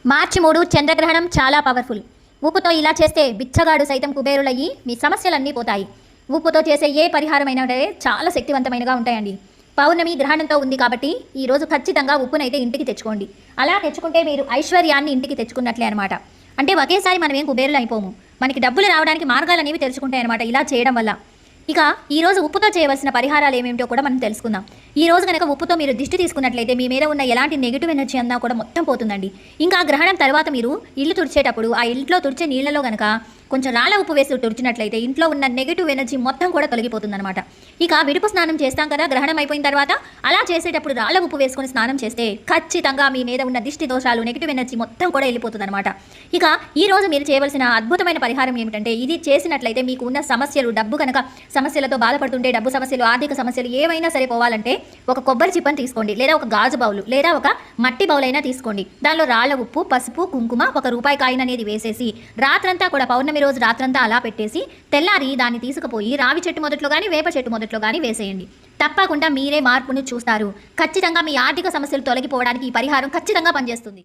మార్చి 3 చంద్రగ్రహణం చాలా పవర్ఫుల్. ఉప్పుతో ఇలా చేస్తే బిచ్చగాడు సైతం కుబేరులయ్యి మీ సమస్యలన్నీ పోతాయి. ఉప్పుతో చేసే ఏ పరిహారమైనా చాలా శక్తివంతమైనగా ఉంటాయండి. పౌర్ణమి గ్రహణంతో ఉంది కాబట్టి ఈరోజు ఖచ్చితంగా ఉప్పునైతే ఇంటికి తెచ్చుకోండి. అలా తెచ్చుకుంటే మీరు ఐశ్వర్యాన్ని ఇంటికి తెచ్చుకున్నట్లే అనమాట. అంటే ఒకేసారి మనం ఏం కుబేరులు అయిపోము. మనకి డబ్బులు రావడానికి మార్గాలు అనేవి తెరుచుకుంటాయి అనమాట ఇలా చేయడం వల్ల. ఇక ఈరోజు ఉప్పుతో చేయవలసిన పరిహారాలు ఏమేమిటో కూడా మనం తెలుసుకుందాం. ఈ రోజు కనుక ఉప్పుతో మీరు దిష్టి తీసుకున్నట్లయితే మీ మీద ఉన్న ఎలాంటి నెగిటివ్ ఎనర్జీ అన్నా కూడా మొత్తం పోతుందండి. ఇంకా గ్రహణం తర్వాత మీరు ఇల్లు తుడిచేటప్పుడు ఆ ఇంట్లో తుడిచే నీళ్లలో కనుక కొంచెం రాళ్ళ ఉప్పు వేసి తుడిచినట్లయితే ఇంట్లో ఉన్న నెగిటివ్ ఎనర్జీ మొత్తం కూడా తొలగిపోతుందన్నమాట. ఇక విడుపు స్నానం చేస్తాం కదా గ్రహణం అయిపోయిన తర్వాత, అలా చేసేటప్పుడు రాళ్ళ ఉప్పు వేసుకొని స్నానం చేస్తే ఖచ్చితంగా మీ మీద ఉన్న దిష్టి దోషాలు నెగిటివ్ ఎనర్జీ మొత్తం కూడా వెళ్ళిపోతుందన్నమాట. ఇక ఈ రోజు మీరు చేయవలసిన అద్భుతమైన పరిహారం ఏమిటంటే, ఇది చేసినట్లయితే మీకు ఉన్న సమస్యలు, డబ్బు కనుక సమస్యలతో బాధపడుతుంటే, డబ్బు సమస్యలు, ఆర్థిక సమస్యలు ఏవైనా సరే పోవాలంటే ఒక కొబ్బరి చిప్పని తీసుకోండి, లేదా ఒక గాజు బౌలు, లేదా ఒక మట్టి బౌల్ అయినా తీసుకోండి. దానిలో రాళ్ళ ఉప్పు, పసుపు, కుంకుమ, ఒక రూపాయి కాయిన్ అనేది వేసేసి రాత్రంతా కూడా పౌర్ణమి రోజు రాత్రంతా అలా పెట్టేసి తెల్లారి దాన్ని తీసుకుపోయి రావి చెట్టు మొదట్లో కానీ వేప చెట్టు మొదట్లో కానీ వేసేయండి. తప్పకుండా మీరే మార్పును చూస్తారు. ఖచ్చితంగా మీ ఆర్థిక సమస్యలు తొలగిపోవడానికి ఈ పరిహారం ఖచ్చితంగా పనిచేస్తుంది.